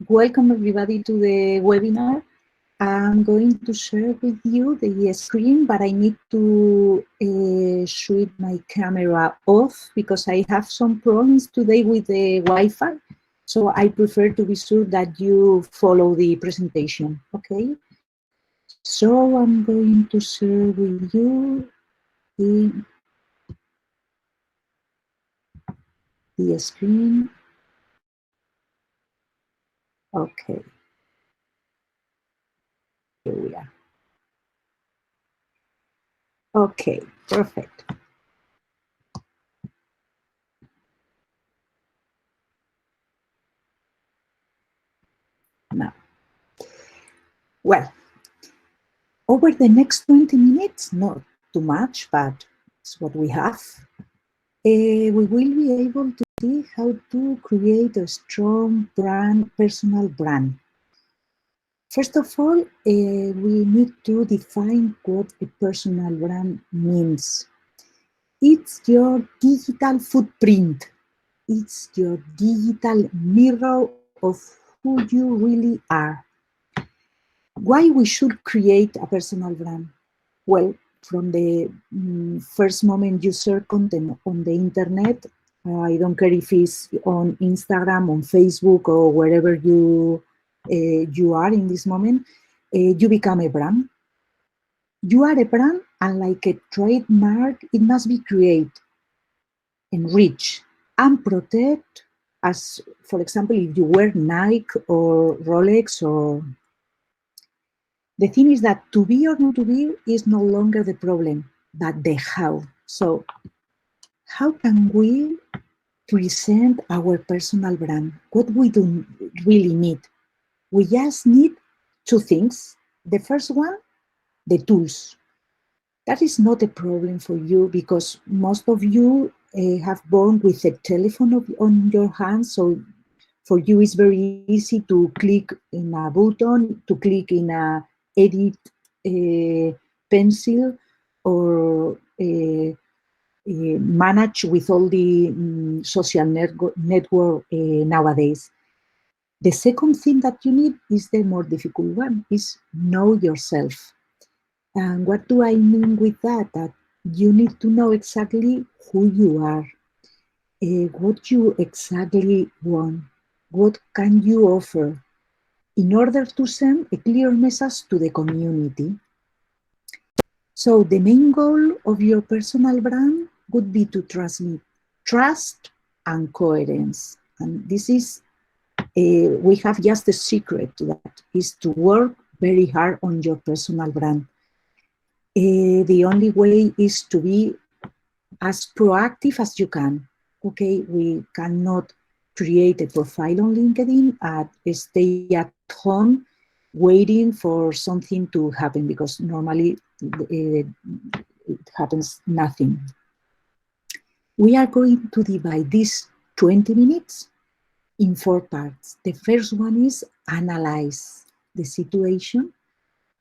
Welcome everybody to the webinar. I'm going to share with you the screen, but I need to switch my camera off because I have some problems today with the Wi-Fi. So I prefer to be sure that you follow the presentation, okay? So I'm going to share with you the screen. Okay, here we are. Okay, perfect. Now, well, over the next 20 minutes, not too much, but it's what we have, we will be able to see how to create a strong brand, personal brand. First of all, we need to define what a personal brand means. It's your digital footprint. It's your digital mirror of who you really are. Why we should create a personal brand? Well, from the first moment you share content on the internet, I don't care if it's on Instagram, on Facebook, or wherever you are in this moment, you become a brand. You are a brand, and like a trademark, it must be created, enrich, and protect. As, for example, if you wear Nike or Rolex or the thing is that to be or not to be is no longer the problem, but the how. So how can we present our personal brand? What we do really need? We just need two things. The first one, the tools. That is not a problem for you because most of you have born with a telephone on your hand. So for you, it's very easy to click in a button, to click in a edit pencil, or manage with all the social network nowadays. The second thing that you need is the more difficult one, is know yourself. And what do I mean with that? That you need to know exactly who you are, what you exactly want, what can you offer, in order to send a clear message to the community. So the main goal of your personal brand would be to transmit trust and coherence. And this is, we have just a secret to that, is to work very hard on your personal brand. The only way is to be as proactive as you can. Okay, we cannot create a profile on LinkedIn and stay at home waiting for something to happen, because normally it happens nothing. We are going to divide these 20 minutes in 4 parts. The first one is analyze the situation.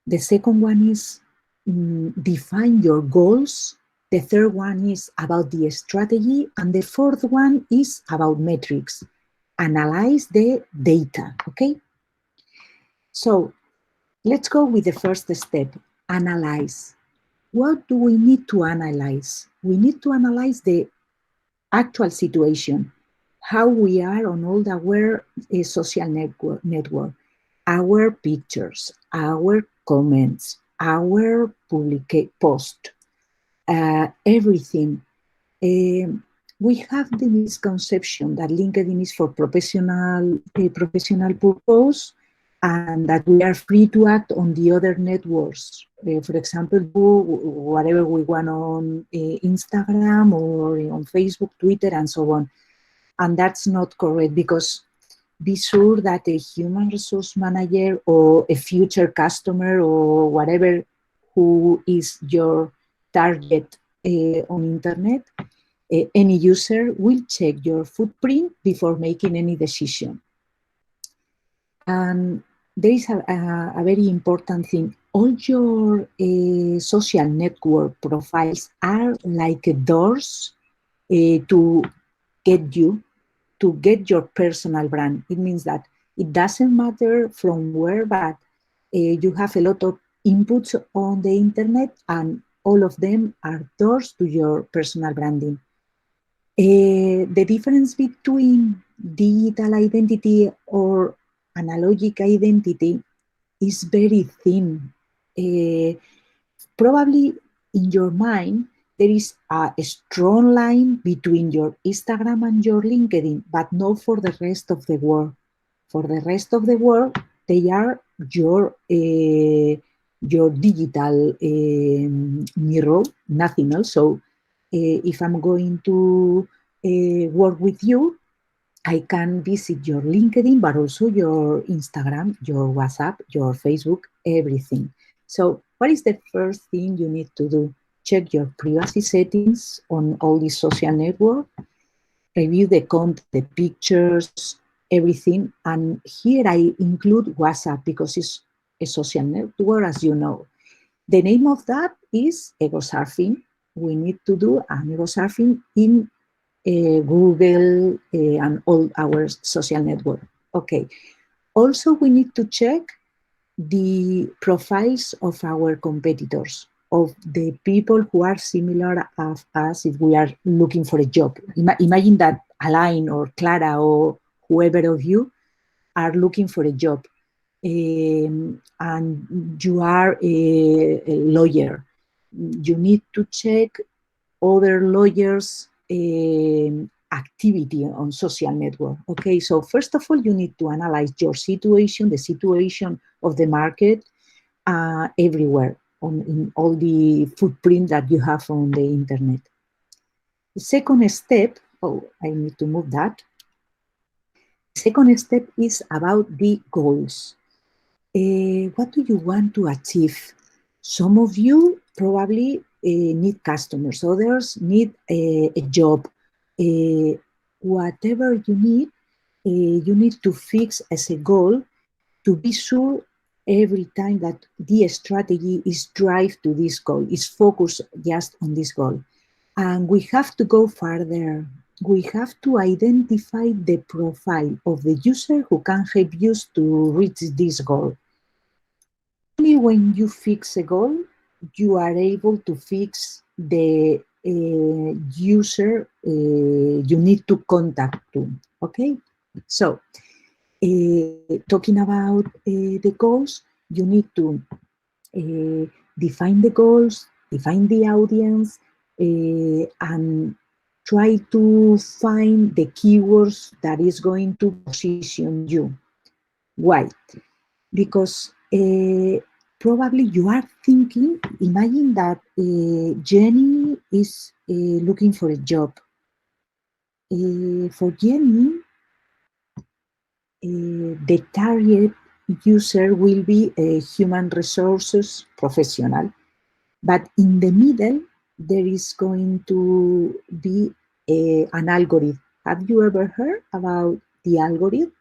The second one is define your goals. The third one is about the strategy. And the fourth one is about metrics. Analyze the data, okay? So let's go with the first step, analyze. What do we need to analyze? We need to analyze the actual situation, how we are on all our social network, our pictures, our comments, our public post, everything. We have the misconception that LinkedIn is for professional purpose, and that we are free to act on the other networks. For example, do whatever we want on Instagram or on Facebook, Twitter, and so on. And that's not correct, because be sure that a human resource manager or a future customer or whatever who is your target on internet, any user will check your footprint before making any decision. And there is a very important thing. All your social network profiles are like doors to get your personal brand. It means that It doesn't matter from where, but you have a lot of inputs on the internet, and all of them are doors to your personal branding. The difference between digital identity or analogic identity is very thin. Probably in your mind, there is a strong line between your Instagram and your LinkedIn, but not for the rest of the world. For the rest of the world, they are your digital mirror, nothing else. So if I'm going to work with you, I can visit your LinkedIn, but also your Instagram, your WhatsApp, your Facebook, everything. So what is the first thing you need to do? Check your privacy settings on all these social networks, review the content, the pictures, everything. And here I include WhatsApp because it's a social network, as you know. The name of that is ego surfing. We need to do an ego surfing in Google and all our social network. Okay. Also, we need to check the profiles of our competitors, of the people who are similar of us if we are looking for a job. Imagine that Alain or Clara or whoever of you are looking for a job, and you are a lawyer. You need to check other lawyers' activity on social network. Okay, so first of all, you need to analyze your situation, the situation of the market everywhere, in all the footprint that you have on the internet. The second step, I need to move that. The second step is about the goals. What do you want to achieve? Some of you probably need customers, others need a job. Whatever you need to fix as a goal to be sure every time that the strategy is drive to this goal, is focused just on this goal. And we have to go further. We have to identify the profile of the user who can help you to reach this goal. Only when you fix a goal, you are able to fix the user you need to contact to, okay? So, talking about the goals, you need to define the goals, define the audience, and try to find the keywords that is going to position you. Why? Because probably you are thinking, imagine that Jenny is looking for a job. For Jenny, the target user will be a human resources professional. But in the middle, there is going to be an algorithm. Have you ever heard about the algorithm?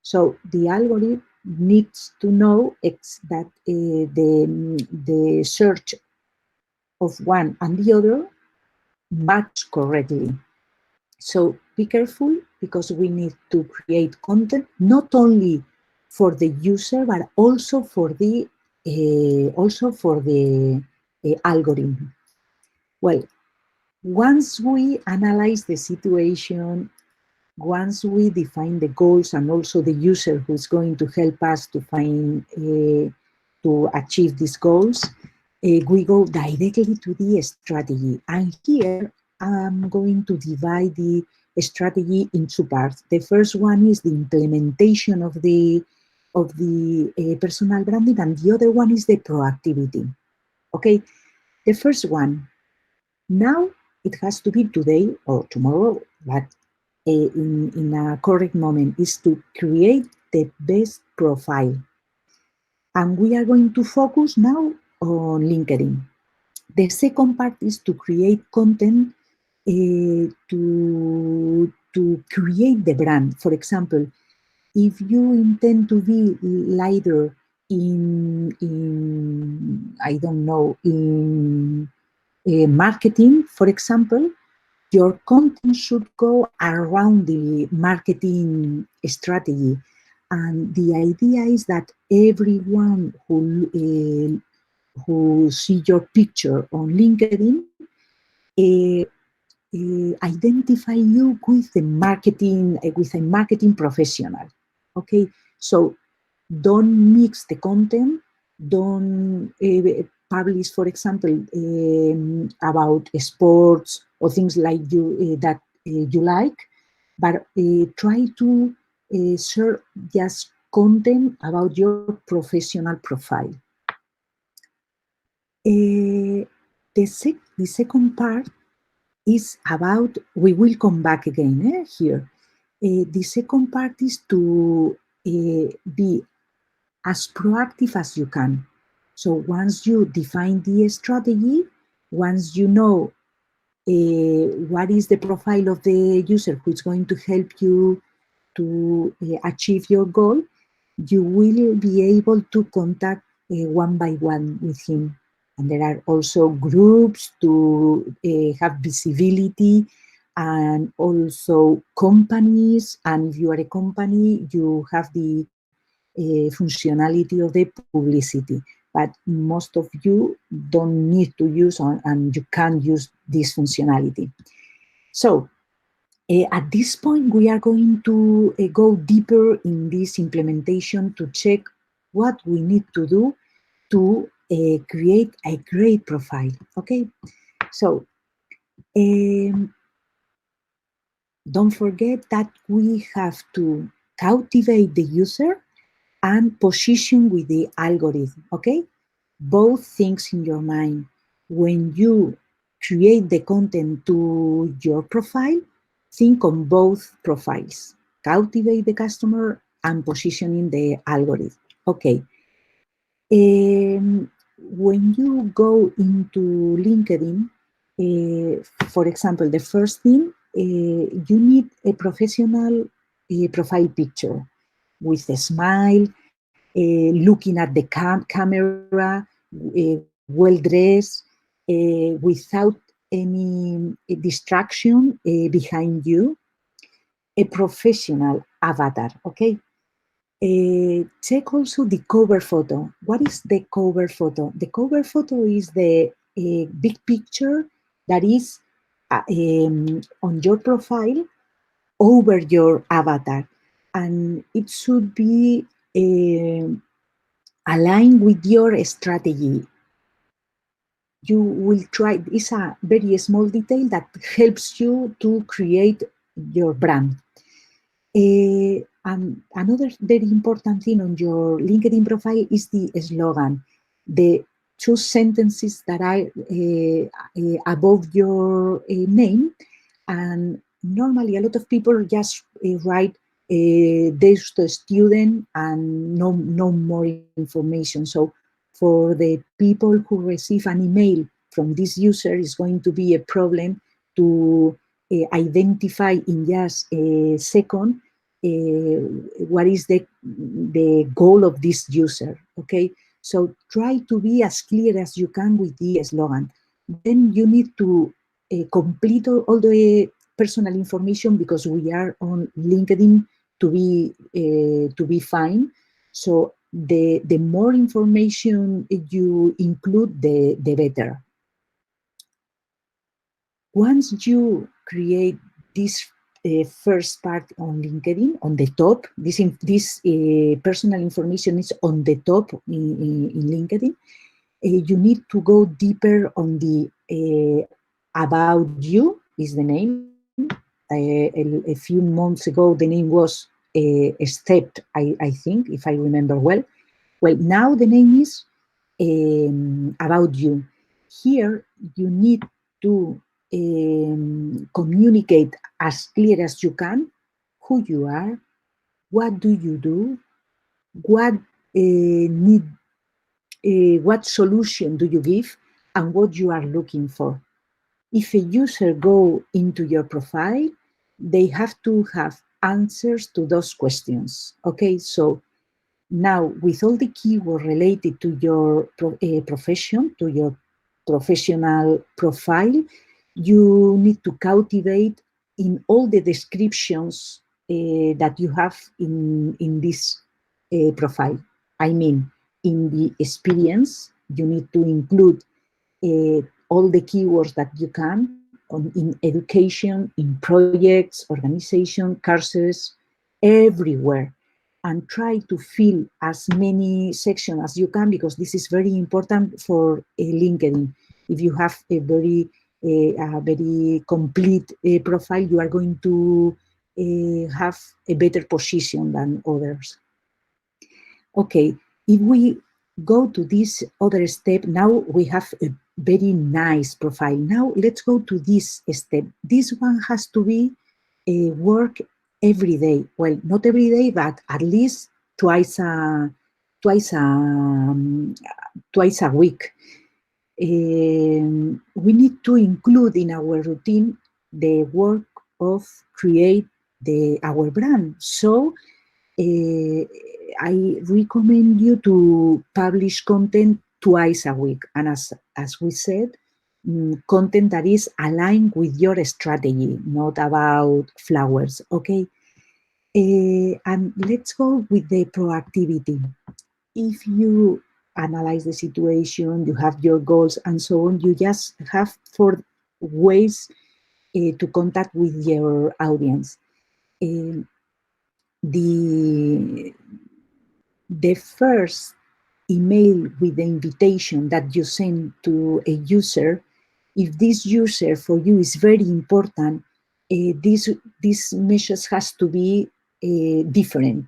So the algorithm needs to know that the search of one and the other match correctly. So be careful, because we need to create content not only for the user but also for the algorithm. Well, once we analyze the situation, once we define the goals and also the user who's going to help us to find to achieve these goals, we go directly to the strategy. And here I'm going to divide the strategy in two parts. The first one is the implementation of the personal branding, and the other one is the proactivity. Okay, the first one. Now it has to be today or tomorrow, but in a correct moment, is to create the best profile. And we are going to focus now on LinkedIn. The second part is to create content to create the brand. For example, if you intend to be leader in I don't know, in marketing, for example, your content should go around the marketing strategy. And the idea is that everyone who see your picture on LinkedIn uh, identify you with a marketing professional. Okay, so don't mix the content. Don't publish, for example, about sports or things like that you like, but try to share just content about your professional profile. The second part is about, we will come back again here. The second part is to be as proactive as you can. So once you define the strategy, once you know what is the profile of the user who is going to help you to achieve your goal, you will be able to contact one by one with him. And there are also groups to have visibility, and also companies. And if you are a company, you have the functionality of the publicity. But most of you don't need to use and you can use this functionality. So at this point, we are going to go deeper in this implementation to check what we need to do to create a great profile. Okay, so don't forget that we have to cultivate the user and position with the algorithm. Okay, both things in your mind. When you create the content to your profile, think on both profiles. Cultivate the customer and positioning the algorithm. Okay. When you go into LinkedIn, for example, the first thing, you need a professional profile picture with a smile, looking at the camera, well dressed, without any distraction behind you, a professional avatar, okay? Check also the cover photo. What is the cover photo? The cover photo is the big picture that is on your profile over your avatar. And it should be aligned with your strategy. You will try, it's a very small detail that helps you to create your brand. And another very important thing on your LinkedIn profile is the slogan, the two sentences that are above your name. And normally a lot of people just write there's the student and no more information. So for the people who receive an email from this user, is going to be a problem to identify in just a second what is the goal of this user, okay? So try to be as clear as you can with the slogan. Then you need to complete all the personal information, because we are on LinkedIn to be fine. So the more information you include, the better. Once you create this first part on LinkedIn, on the top, this personal information is on the top in LinkedIn, you need to go deeper on the about you is the name. A few months ago, the name was Stepped, I think, if I remember well. Well, now the name is about you. Here, you need to communicate as clear as you can who you are, what do you do, what what solution do you give, and what you are looking for. If a user go into your profile, they have to have answers to those questions. Okay, so now with all the keywords related to your profession, to your professional profile, you need to cultivate in all the descriptions that you have in this profile. I mean, in the experience, you need to include all the keywords that you can in education, in projects, organization, courses, everywhere. And try to fill as many sections as you can, because this is very important for LinkedIn. If you have a very complete profile, you are going to have a better position than others. Okay, if we go to this other step, now we have a very nice profile. Now let's go to this step. This one has to be work every day. Well, not every day, but at least twice twice a week. We need to include in our routine the work of create our brand. So I recommend you to publish content twice a week. And as we said, content that is aligned with your strategy, not about flowers, okay? And let's go with the proactivity. If you analyze the situation, you have your goals and so on, you just have 4 ways to contact with your audience. The first email with the invitation that you send to a user, if this user for you is very important, this message has to be different.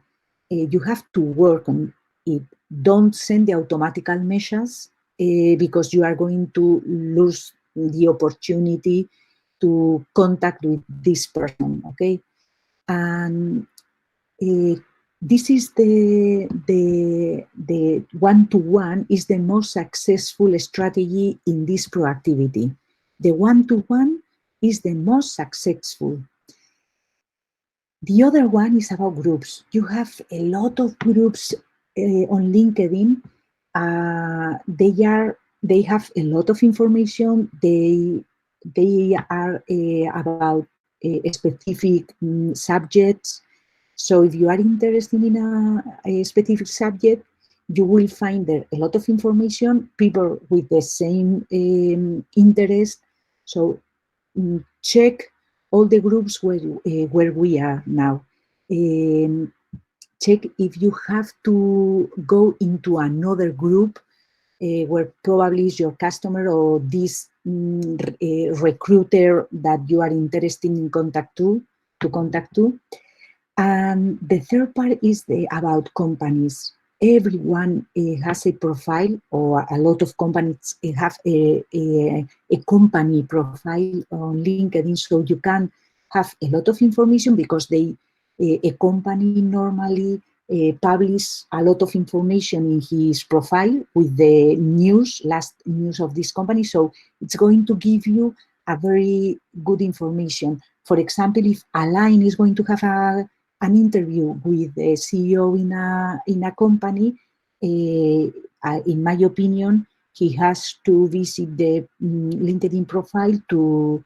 You have to work on it. Don't send the automatical messages because you are going to lose the opportunity to contact with this person, okay? And this is the one-to-one is the most successful strategy in this proactivity. The one-to-one is the most successful. The other one is about groups. You have a lot of groups on LinkedIn. They have a lot of information. They are about specific subjects. So if you are interested in a specific subject, you will find there a lot of information, people with the same interest. So check all the groups where we are now. Check if you have to go into another group where probably is your customer or this recruiter that you are interested in contact to. And the third part is about companies. Everyone has a profile, or a lot of companies have a company profile on LinkedIn, so you can have a lot of information because a company normally publish a lot of information in his profile with the last news of this company. So it's going to give you a very good information. For example, if Align is going to have an interview with the CEO in a company, in my opinion, he has to visit the LinkedIn profile to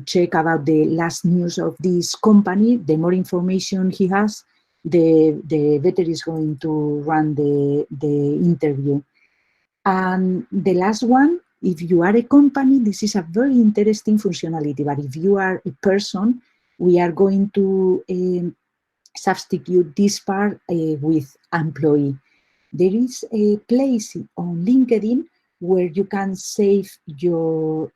check about the last news of this company. The more information he has, the better is going to run the interview. And the last one, if you are a company, this is a very interesting functionality. But if you are a person, we are going to substitute this part with employee. There is a place on LinkedIn where you can save the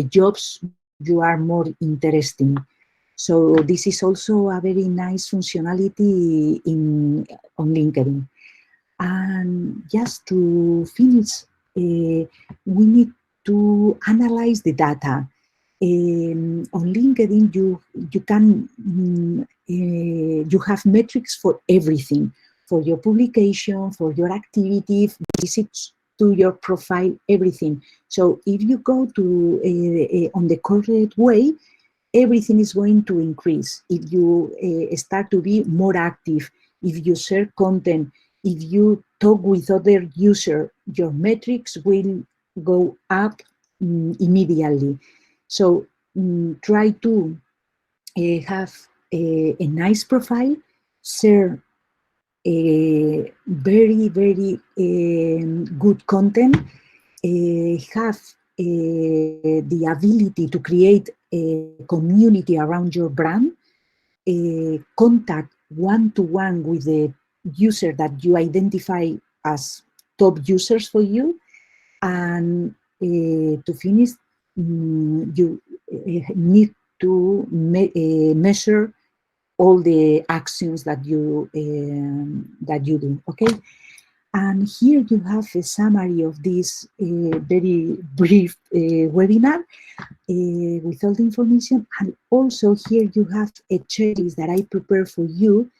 jobs you are more interested in. So this is also a very nice functionality on LinkedIn. And just to finish, we need to analyze the data. On LinkedIn, you can you have metrics for everything, for your publication, for your activity, visits to your profile, everything. So if you go to on the correct way, everything is going to increase. If you start to be more active, if you share content, if you talk with other users, your metrics will go up immediately. So try to have a nice profile, share very, very good content, have the ability to create a community around your brand, contact one-to-one with the user that you identify as top users for you, and to finish, you need to measure all the actions that you do. Okay, and here you have a summary of this very brief webinar with all the information. And also here you have a checklist that I prepared for you.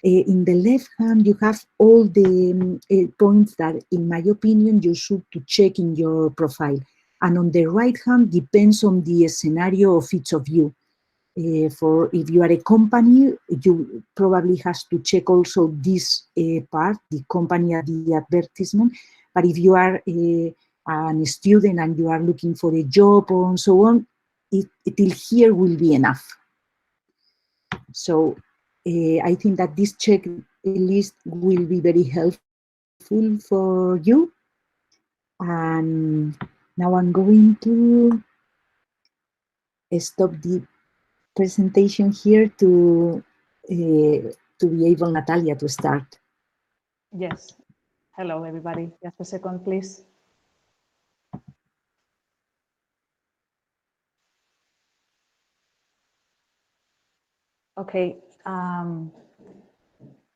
In the left hand, you have all the points that, in my opinion, you should to check in your profile. And on the right hand, depends on the scenario of each of you. For if you are a company, you probably has to check also this part, the company at the advertisement. But if you are a student and you are looking for a job and so on, till here will be enough. So I think that this checklist will be very helpful for you. And now I'm going to stop the presentation here to be able, Natalia, to start. Yes. Hello, everybody. Just a second, please. Okay. Can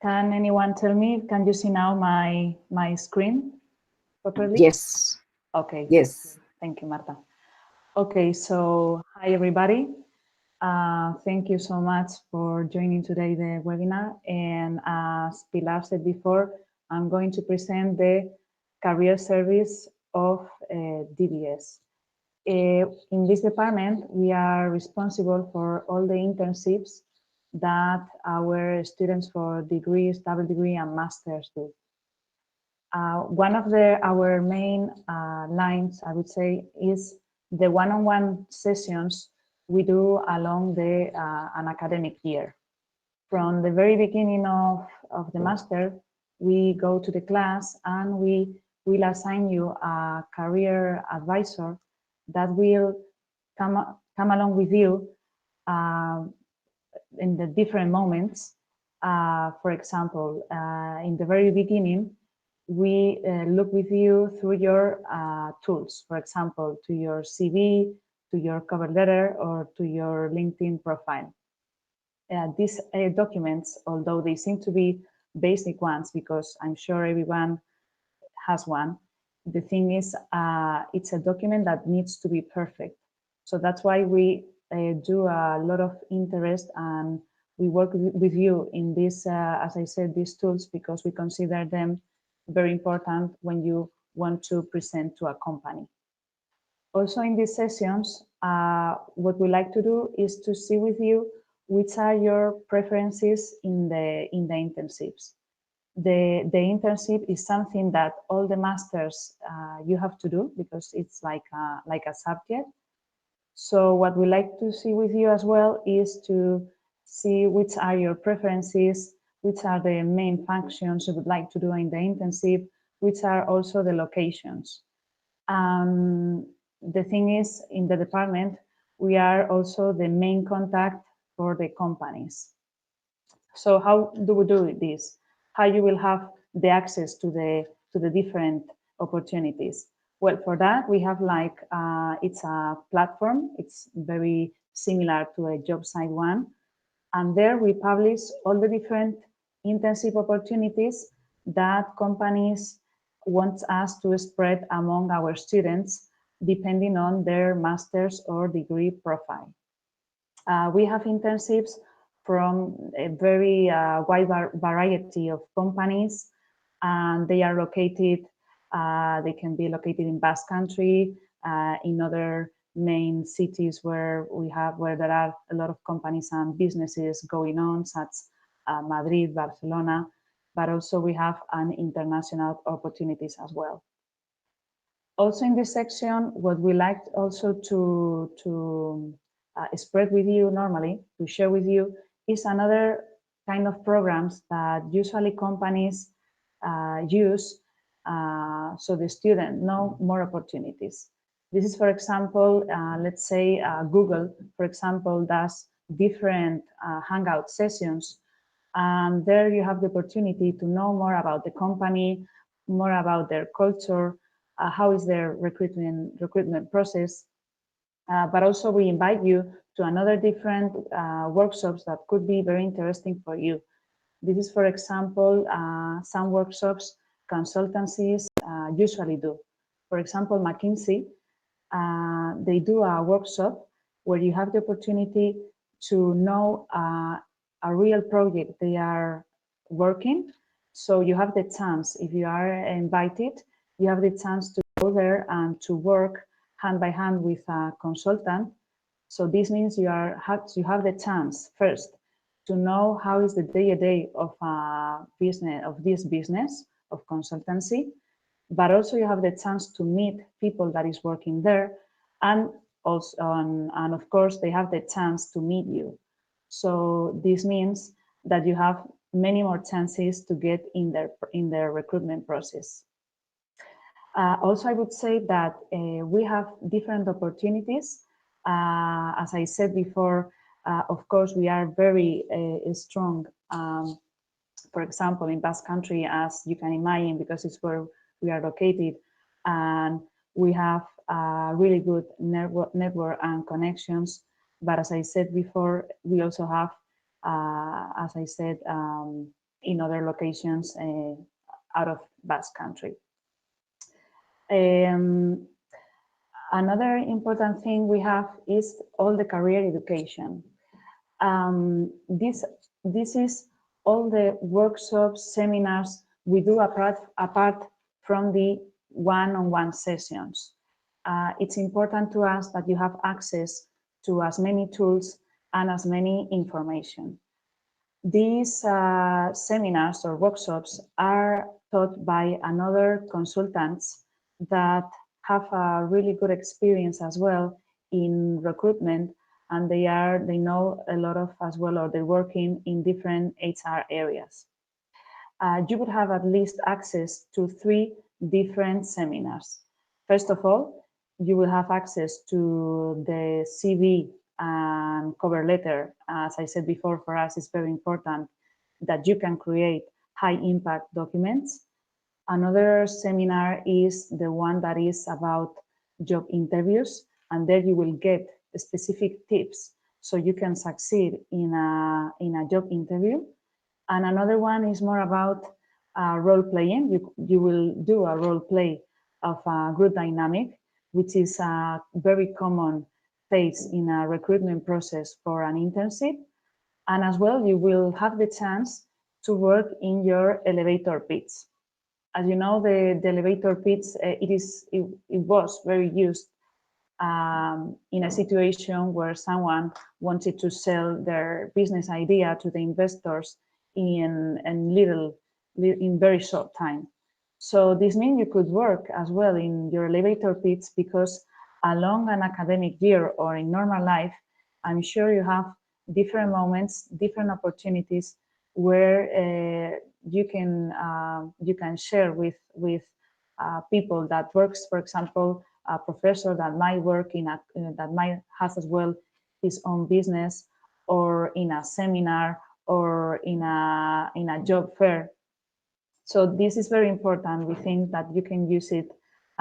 anyone tell me, can you see now my screen properly? Yes. Okay. Yes. Thank you, Marta. Okay, so hi, everybody. Thank you so much for joining today the webinar. And as Pilar said before, I'm going to present the career service of DBS. In this department, we are responsible for all the internships that our students for degrees, double degree, and masters do. One of our main lines, I would say, is the one-on-one sessions we do along an academic year. From the very beginning of the master, we go to the class and we will assign you a career advisor that will come along with you in the different moments. For example, in the very beginning, we look with you through your tools, for example, to your CV, to your cover letter, or to your LinkedIn profile. These documents, although they seem to be basic ones, because I'm sure everyone has one, the thing is, it's a document that needs to be perfect. So that's why we do a lot of interest, and we work with you in this, as I said, these tools, because we consider them very important when you want to present to a company. Also in these sessions, what we like to do is to see with you which are your preferences in the internships. The internship is something that all the masters you have to do, because it's like a subject. So what we like to see with you as well is to see which are your preferences, which are the main functions you would like to do in the internship, which are also the locations. The thing is, in the department, we are also the main contact for the companies. So how do we do this? How you will have the access to the different opportunities? Well, for that, we have like, it's a platform. It's very similar to a job site one. And there we publish all the different internship opportunities that companies want us to spread among our students, depending on their master's or degree profile. We have internships from a very wide variety of companies, and they are located, they can be located in Basque Country, in other main cities where there are a lot of companies and businesses going on, such as Madrid, Barcelona, but also we have an international opportunities as well. Also in this section, what we like also to spread with you normally, to share with you, is another kind of programs that usually companies use so the student know more opportunities. This is, for example, let's say Google, for example, does different hangout sessions. And there you have the opportunity to know more about the company, more about their culture, how is their recruitment process. But also we invite you to another different workshops that could be very interesting for you. This is, for example, some workshops consultancies usually do. For example, McKinsey, they do a workshop where you have the opportunity to know a real project they are working. So you have the chance, if you are invited, you have the chance to go there and to work hand by hand with a consultant. So this means you have the chance first to know how is the day-to-day of this business of consultancy, but also you have the chance to meet people that is working there, and also and of course they have the chance to meet you. So this means that you have many more chances to get in their recruitment process. Also, I would say that we have different opportunities. As I said before, of course, we are very strong, for example, in Basque Country, as you can imagine, because it's where we are located. And we have a really good network and connections. But as I said before, we also have, as I said, in other locations out of Basque Country. Another important thing we have is all the career education. This is all the workshops, seminars we do apart from the one-on-one sessions. It's important to us that you have access to as many tools and as many information. These seminars or workshops are taught by another consultants that have a really good experience as well in recruitment, and they know a lot of as well, or they're working in different HR areas. You would have at least access to 3 different seminars. First of all, you will have access to the CV and cover letter. As I said before, for us, it's very important that you can create high impact documents. Another seminar is the one that is about job interviews, and there you will get specific tips so you can succeed in a job interview. And another one is more about role playing. You will do a role play of a group dynamic, which is a very common phase in a recruitment process for an internship. And as well, you will have the chance to work in your elevator pitch. As you know, the elevator pitch, it was very used in a situation where someone wanted to sell their business idea to the investors in very short time. So this means you could work as well in your elevator pitch, because along an academic year or in normal life, I'm sure you have different moments, different opportunities where you can share with people that works, for example, a professor that might work that might has as well his own business, or in a seminar, or in a job fair. So this is very important. We think that you can use it,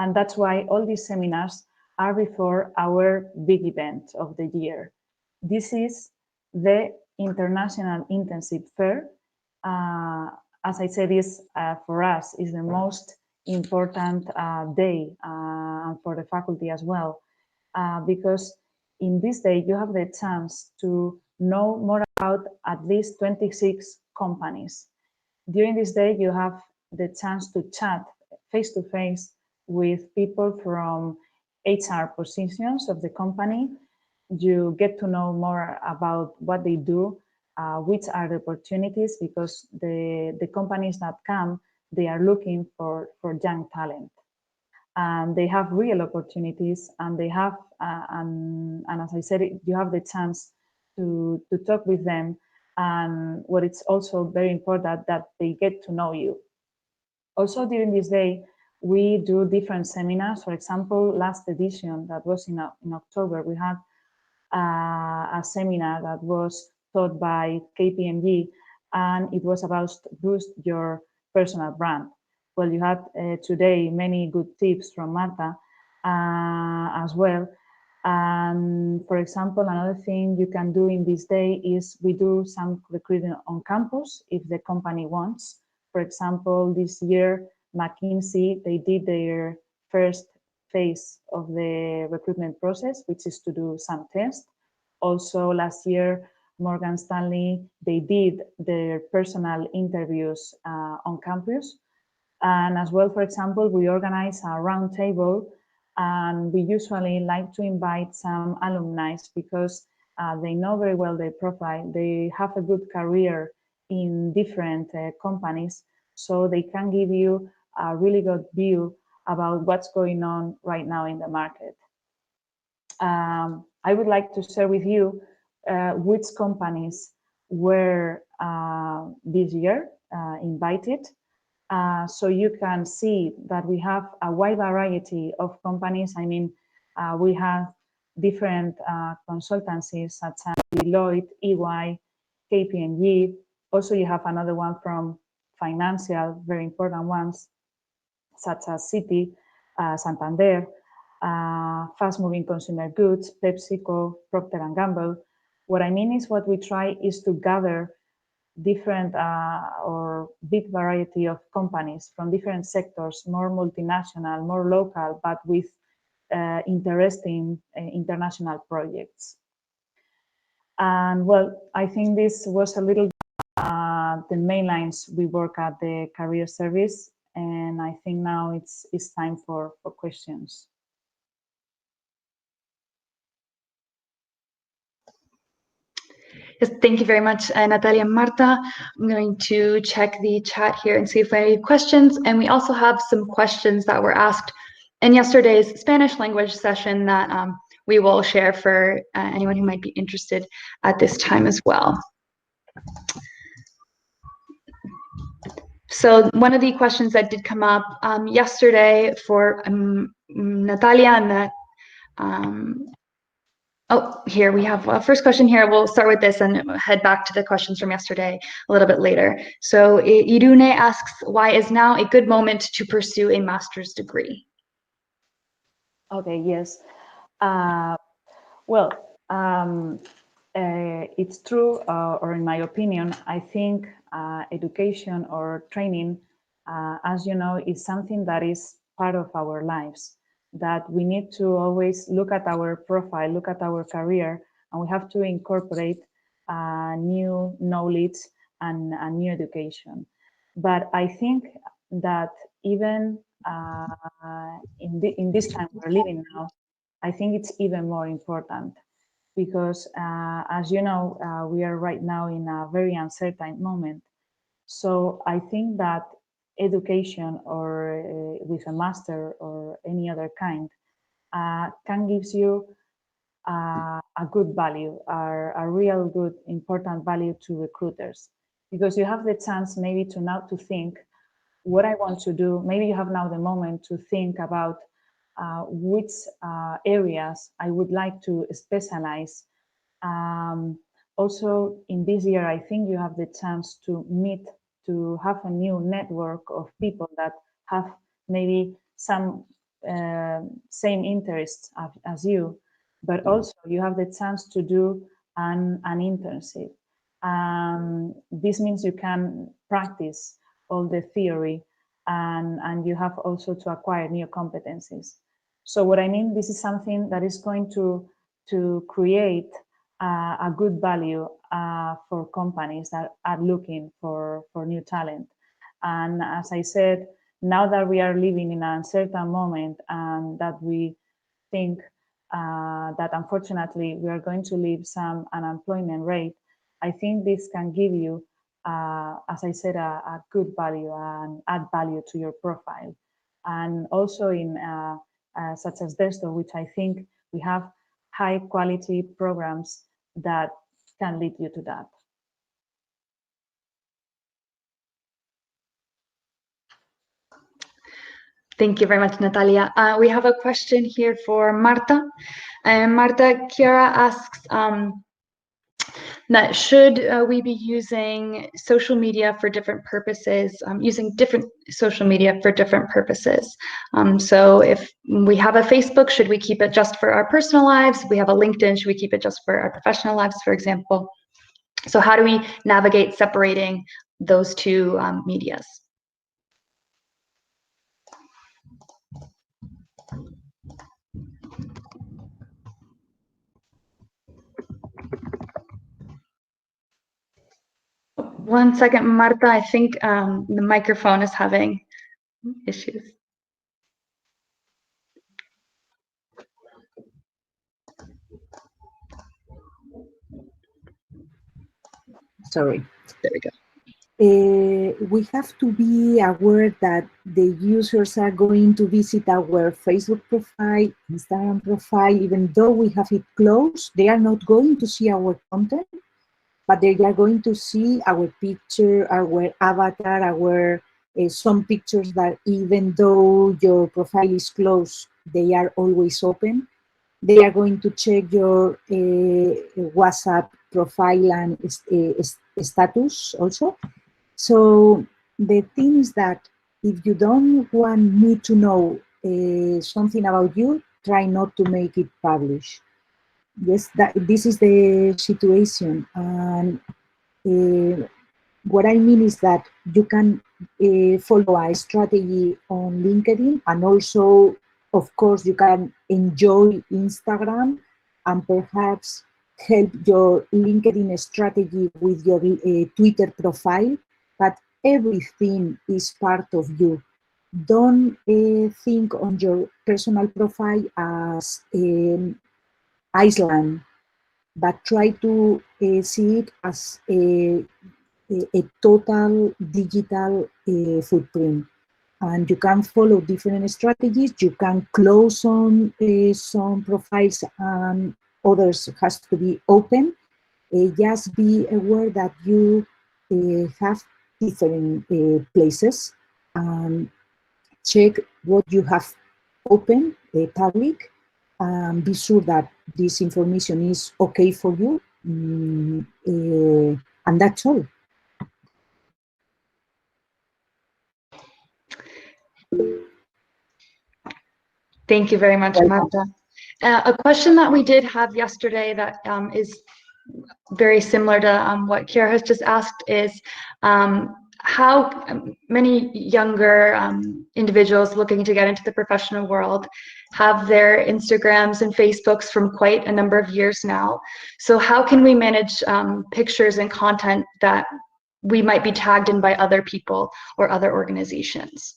and that's why all these seminars are before our big event of the year. This is the International Internship Fair. As I said, this for us is the most important day for the faculty as well, because in this day you have the chance to know more about at least 26 companies. During this day, you have the chance to chat face-to-face with people from HR positions of the company. You get to know more about what they do, which are the opportunities, because the companies that come, they are looking for young talent. and they have real opportunities, and they have, and as I said, you have the chance to talk with them. And what it's also very important that they get to know you. Also, during this day, we do different seminars. For example, last edition that was in October, we had a seminar that was taught by KPMG, and it was about boost your personal brand. Well, you had today many good tips from Marta as well. And for example, another thing you can do in this day is we do some recruiting on campus if the company wants. For example, this year, McKinsey, they did their first phase of the recruitment process, which is to do some tests. Also, last year, Morgan Stanley, they did their personal interviews on campus. And as well, for example, we organize a roundtable, and we usually like to invite some alumni because they know very well their profile. They have a good career in different companies, so they can give you a really good view about what's going on right now in the market. I would like to share with you which companies were this year invited. So you can see that we have a wide variety of companies. I mean, we have different consultancies such as Deloitte, EY, KPMG. Also, you have another one from financial, very important ones, such as Citi, Santander, fast-moving consumer goods, PepsiCo, Procter & Gamble. What I mean is what we try is to gather different or big variety of companies from different sectors, more multinational, more local, but with interesting international projects. And well, I think this was a little the main lines we work at the career service, and I think now it's time for questions. Yes, thank you very much, Natalia and Marta. I'm going to check the chat here and see if I have any questions. And we also have some questions that were asked in yesterday's Spanish language session that we will share for anyone who might be interested at this time as well. So one of the questions that did come up yesterday for Natalia and that oh, here we have a first question here. We'll start with this and head back to the questions from yesterday a little bit later. So Irune asks, why is now a good moment to pursue a master's degree? Okay, yes. Well, it's true, or in my opinion, I think education or training, as you know, is something that is part of our lives, that we need to always look at our profile, look at our career, and we have to incorporate new knowledge and new education. But I think that even in this time we're living now, I think it's even more important because, as you know, we are right now in a very uncertain moment. So I think that education or with a master or any other kind can give you a good value, a real good, important value to recruiters, because you have the chance maybe to now to think what I want to do. Maybe you have now the moment to think about which areas I would like to specialize. Also, in this year, I think you have the chance to meet, to have a new network of people that have maybe some same interests as you, but also you have the chance to do an internship. This means you can practice all the theory, and you have also to acquire new competencies. So what I mean, this is something that is going to create a good value for companies that are looking for new talent. And as I said, now that we are living in an uncertain moment and that we think that unfortunately we are going to leave some unemployment rate, I think this can give you, as I said, a good value and add value to your profile. and also in such as desktop, which I think we have high quality programs that can lead you to that. Thank you very much, Natalia. We have a question here for Marta. Marta, Chiara asks that should we be using social media for different purposes, using different social media for different purposes. So if we have a Facebook, should we keep it just for our personal lives? We have a LinkedIn, should we keep it just for our professional lives, for example? So how do we navigate separating those two medias? One second, Marta, I think the microphone is having issues. Sorry. There we go. We have to be aware that the users are going to visit our Facebook profile, Instagram profile, even though we have it closed, they are not going to see our content, but they are going to see our picture, our avatar, our some pictures that even though your profile is closed, they are always open. They are going to check your WhatsApp profile and status also. So the thing is that if you don't want me to know something about you, try not to make it publish. Yes, this is the situation. And what I mean is that you can follow a strategy on LinkedIn, and also, of course, you can enjoy Instagram and perhaps help your LinkedIn strategy with your Twitter profile, but everything is part of you. Don't think on your personal profile as Iceland, but try to see it as a total digital footprint. And you can follow different strategies. You can close on some profiles and others has to be open. Just be aware that you have different places, and check what you have open, public, and be sure that this information is okay for you. And that's all. Thank you very much, Marta. A question that we did have yesterday that is very similar to what Chiara has just asked is how many younger individuals looking to get into the professional world have their Instagrams and Facebooks from quite a number of years now. So how can we manage pictures and content that we might be tagged in by other people or other organizations?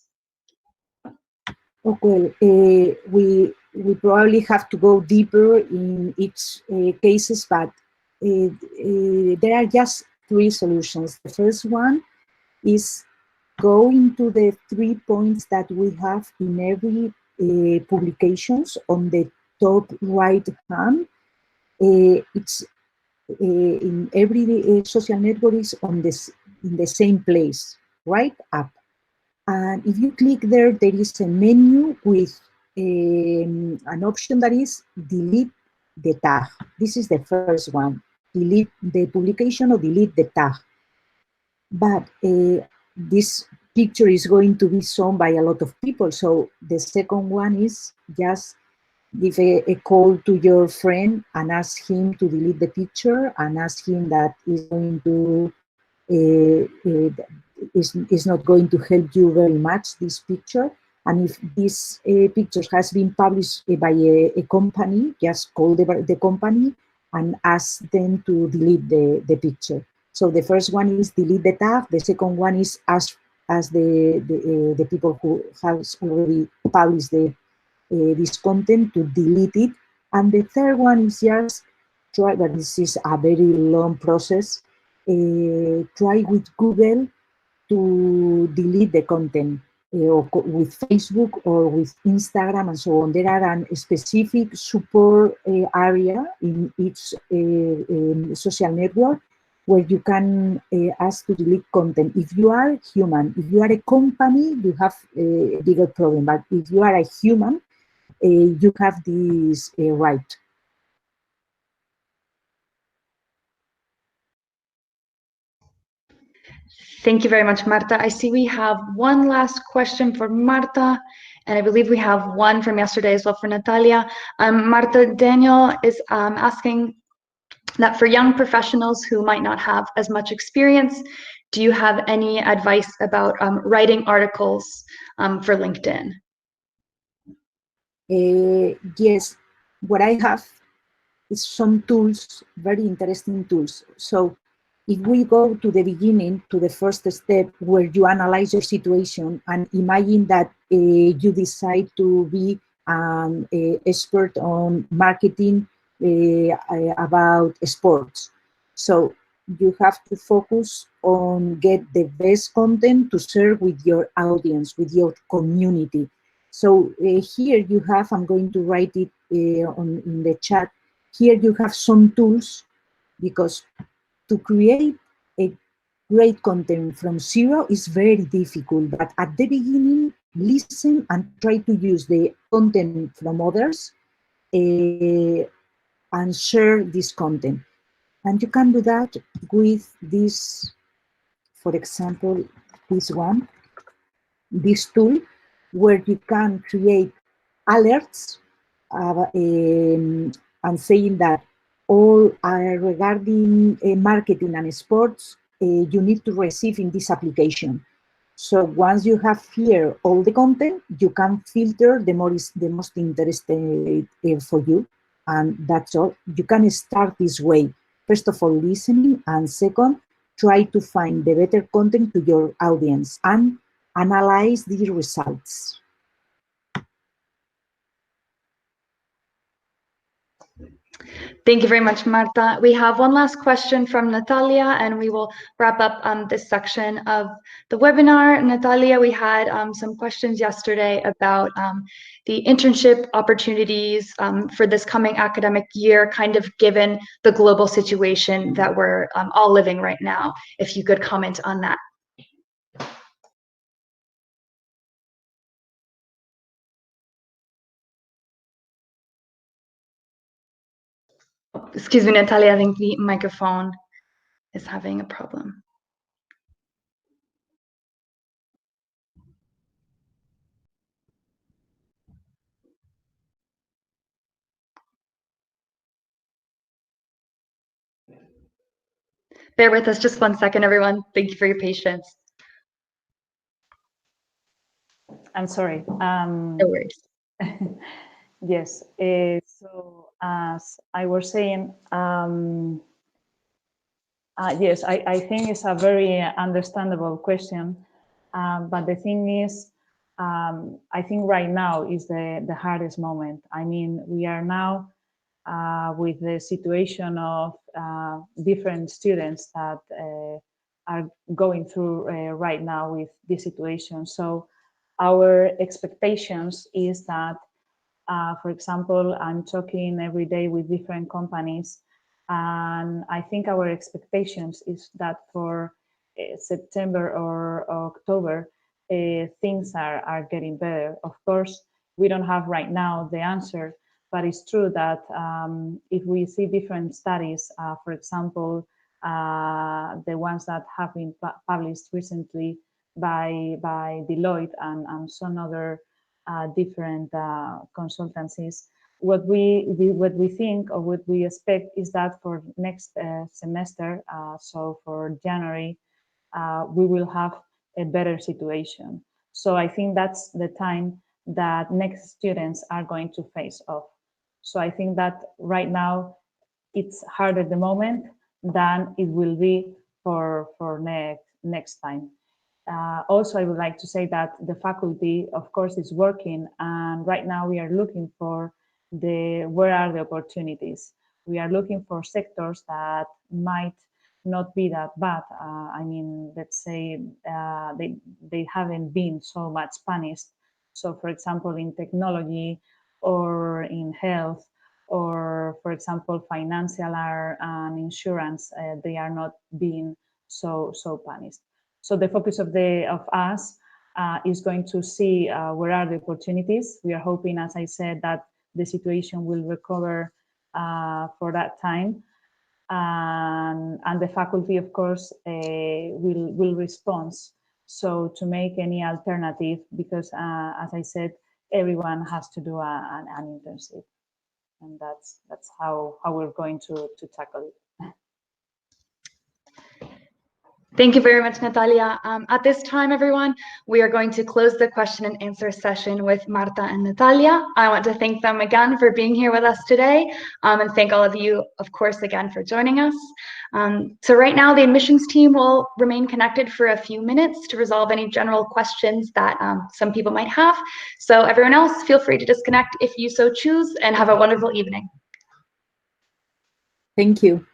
Well, we probably have to go deeper in each cases, but there are just three solutions. The first one is go into the 3 points that we have in every publications on the top right hand. It's in every social network is on this in the same place, right up. And if you click there, there is a menu with an option that is delete the tag. This is the first one. Delete the publication or delete the tag. But this picture is going to be shown by a lot of people. So the second one is just give a call to your friend and ask him to delete the picture, and ask him that is going to is not going to help you very much, this picture. And if this picture has been published by a company, just call the company and ask them to delete the picture. So the first one is delete the tag. The second one is ask the people who has already published this content to delete it. And the third one is just try, but this is a very long process, try with Google to delete the content. with Facebook or with Instagram and so on. There are a specific support area in each social network where you can ask to delete content. If you are human, if you are a company, you have a bigger problem. But if you are a human, you have this right. Thank you very much, Marta. I see we have one last question for Marta, and I believe we have one from yesterday as well for Natalia. Marta, Daniel is asking that for young professionals who might not have as much experience, do you have any advice about writing articles for LinkedIn? Yes, what I have is some tools, very interesting tools. So if we go to the beginning, to the first step where you analyze your situation and imagine that you decide to be an expert on marketing about sports. So you have to focus on get the best content to share with your audience, with your community. So here you have, I'm going to write it in the chat. Here you have some tools because to create a great content from zero is very difficult, but at the beginning, listen and try to use the content from others and share this content. And you can do that with this, for example, this tool, where you can create alerts and saying that all regarding marketing and sports, you need to receive in this application. So once you have here all the content, you can filter the most interesting for you, and that's all. You can start this way. First of all, listening, and second, try to find the better content to your audience and analyze the results. Thank you very much, Marta. We have one last question from Natalia, and we will wrap up this section of the webinar. Natalia, we had some questions yesterday about the internship opportunities for this coming academic year, kind of given the global situation that we're all living right now. If you could comment on that. Excuse me, Natalia, I think the microphone is having a problem. Bear with us just 1 second, everyone. Thank you for your patience. I'm sorry. No worries. Yes. So as I was saying, yes, I think it's a very understandable question. But the thing is, I think right now is the hardest moment. I mean, we are now with the situation of different students that are going through right now with this situation. So our expectations is that, for example, I'm talking every day with different companies, and I think our expectations is that for September or October, things are getting better. Of course, we don't have right now the answer, but it's true that if we see different studies, for example, the ones that have been published recently by Deloitte and some other different consultancies, what we think or what we expect is that for next semester, so for January, we will have a better situation. So I think that's the time that next students are going to face off. So I think that right now it's harder at the moment than it will be for next time. Also, I would like to say that the faculty, of course, is working, and right now we are looking for where are the opportunities. We are looking for sectors that might not be that bad. I mean, let's say they haven't been so much punished. So, for example, in technology or in health, or for example, financial and insurance, they are not being so punished. So the focus of us is going to see where are the opportunities. We are hoping, as I said, that the situation will recover for that time. And the faculty, of course, will respond. So to make any alternative, because as I said, everyone has to do an internship, and that's how we're going to tackle it. Thank you very much, Natalia. At this time, everyone, we are going to close the question and answer session with Marta and Natalia. I want to thank them again for being here with us today, and thank all of you, of course, again for joining us. So right now, the admissions team will remain connected for a few minutes to resolve any general questions that some people might have. So everyone else, feel free to disconnect if you so choose, and have a wonderful evening. Thank you.